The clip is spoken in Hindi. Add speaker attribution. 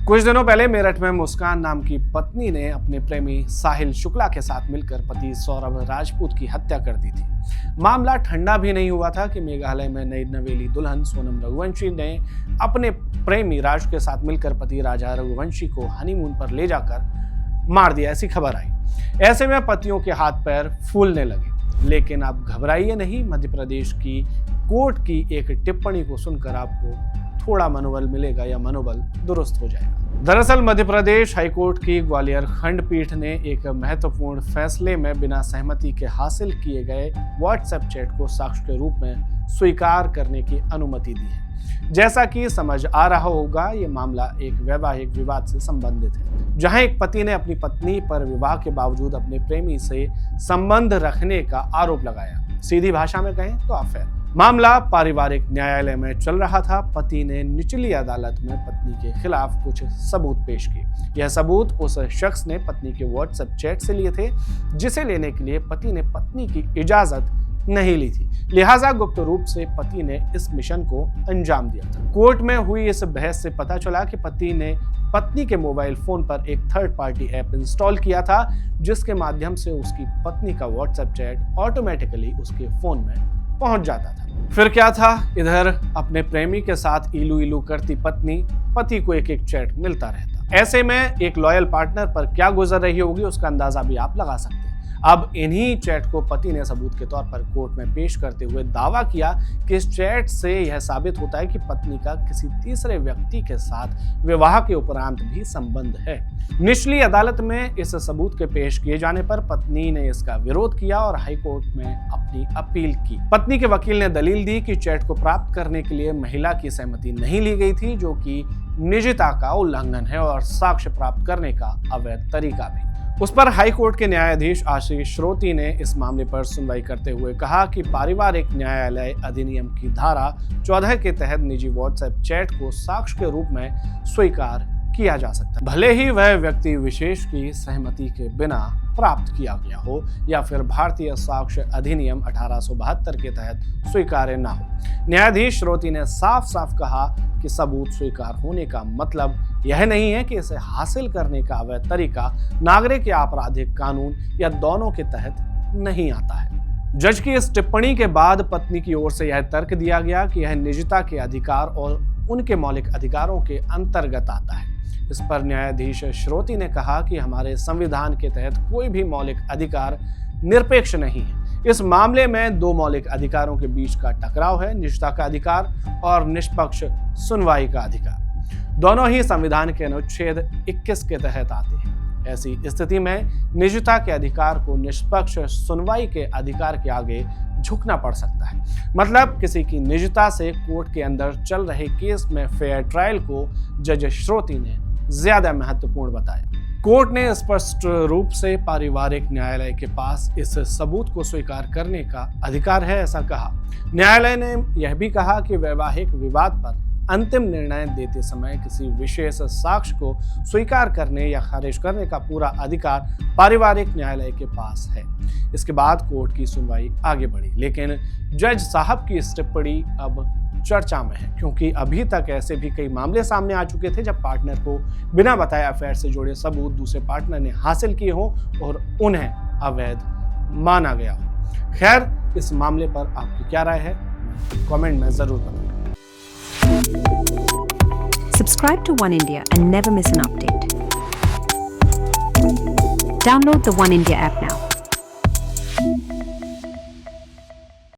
Speaker 1: कुछ दिनों पहले मेरठ में मुस्कान नाम की पत्नी ने अपने प्रेमी साहिल शुक्ला के साथ मिलकर पति सौरभ राजपूत की हत्या कर दी थी। मामला ठंडा भी नहीं हुआ था कि मेघालय में नई नवेली दुल्हन सोनम रघुवंशी ने अपने प्रेमी राज के साथ मिलकर पति राजा रघुवंशी को हनीमून पर ले जाकर मार दिया, ऐसी खबर आई। ऐसे में पतियों के हाथ पैर फूलने लगे। लेकिन आप घबराइए नहीं, मध्य प्रदेश की कोर्ट की एक टिप्पणी को सुनकर आपको थोड़ा मनोबल मिलेगा या मनोबल दुरुस्त हो जाएगा। दरअसल मध्य प्रदेश हाईकोर्ट की ग्वालियर खंडपीठ ने एक महत्वपूर्ण फैसले में बिना सहमति के हासिल किए गए व्हाट्सएप चैट को साक्ष्य के रूप में स्वीकार करने की अनुमति दी है। जैसा कि समझ आ रहा होगा, ये मामला एक वैवाहिक विवाद से संबंधित है, जहां एक पति ने अपनी पत्नी पर विवाह के बावजूद अपने प्रेमी से संबंध रखने का आरोप लगाया। सीधी भाषा में कहें तो अफेयर। मामला पारिवारिक न्यायालय में चल रहा था। पति ने निचली अदालत में पत्नी के खिलाफ कुछ सबूत पेश किए। यह सबूत उस शख्स ने पत्नी के व्हाट्सएप चैट से लिए थे, जिसे लेने के लिए पति ने पत्नी की इजाजत नहीं ली थी। लिहाजा गुप्त रूप से पति ने इस मिशन को अंजाम दिया था। कोर्ट में हुई इस बहस से पता चला कि पति ने पत्नी के मोबाइल फोन पर एक थर्ड पार्टी ऐप इंस्टॉल किया था, जिसके माध्यम से उसकी पत्नी का व्हाट्सएप चैट ऑटोमेटिकली उसके फोन में पहुंच जाता था। फिर क्या था, इधर अपने प्रेमी के साथ इलू इलू करती पत्नी, पति को एक एक चैट मिलता रहता। ऐसे में एक लॉयल पार्टनर पर क्या गुजर रही होगी, उसका अंदाजा भी आप लगा सकते हैं। अब इन्हीं चैट को पति ने सबूत के तौर पर कोर्ट में पेश करते हुए दावा किया कि इस चैट से यह साबित होता है कि पत्नी का किसी तीसरे व्यक्ति के साथ विवाह के उपरांत भी संबंध है। निचली अदालत में इस सबूत के पेश किए जाने पर पत्नी ने इसका विरोध किया और हाईकोर्ट में अपनी अपील की। पत्नी के वकील ने दलील दी कि चैट को प्राप्त करने के लिए महिला की सहमति नहीं ली गई थी, जो कि निजता का उल्लंघन है और साक्ष्य प्राप्त करने का अवैध तरीका भी। उस पर हाईकोर्ट के न्यायाधीश आशीष श्रोती ने इस मामले पर सुनवाई करते हुए कहा कि पारिवारिक न्यायालय अधिनियम की धारा 14 के तहत निजी व्हाट्सएप चैट को साक्ष्य के रूप में स्वीकार किया जा सकता है, भले ही वह व्यक्ति विशेष की सहमति के बिना प्राप्त किया गया हो या फिर भारतीय साक्ष्य अधिनियम 1872 के तहत स्वीकार्य न हो। न्यायाधीश श्रोती ने साफ साफ कहा कि सबूत स्वीकार होने का मतलब यह नहीं है कि इसे हासिल करने का अवैध तरीका नागरिक या आपराधिक कानून या दोनों के तहत नहीं आता है। जज की इस टिप्पणी के बाद पत्नी की ओर से यह तर्क दिया गया कि यह निजता के अधिकार और उनके मौलिक अधिकारों के अंतर्गत आता है। इस पर न्यायाधीश श्रोती ने कहा कि हमारे संविधान के तहत कोई भी मौलिक अधिकार निरपेक्ष नहीं है। इस मामले में दो मौलिक अधिकारों के बीच का टकराव है, निजता का अधिकार और निष्पक्ष सुनवाई का अधिकार। दोनों ही संविधान के अनुच्छेद 21 के तहत आते हैं। ऐसी स्थिति में निजता के अधिकार को निष्पक्ष सुनवाई के अधिकार के आगे झुकना पड़ सकता है। मतलब किसी की निजता से कोर्ट के अंदर चल रहे केस में फेयर ट्रायल को जज श्रोती ने ज्यादा महत्वपूर्ण बताया। कोर्ट ने स्पष्ट रूप से पारिवारिक न्यायालय के पास इस सबूत को स्वीकार करने का अधिकार है, ऐसा कहा। न्यायालय ने यह भी कहा कि वैवाहिक विवाद पर अंतिम निर्णय देते समय किसी विशेष साक्ष्य को स्वीकार करने या खारिज करने का पूरा अधिकार पारिवारिक न्यायालय के पास है। इसके बाद कोर्ट की सुनवाई आगे बढ़ी, लेकिन जज साहब की इस टिप्पणी अब चर्चा में है, क्योंकि अभी तक ऐसे भी कई मामले सामने आ चुके थे जब पार्टनर को बिना बताए अफेयर से जुड़े सबूत दूसरे पार्टनर ने हासिल किए हो और उन्हें अवैध माना गया हो। खैर, इस मामले पर आपकी क्या राय है, कमेंट में जरूर बताएं।
Speaker 2: Subscribe to One India and never miss an update. Download the One India app now.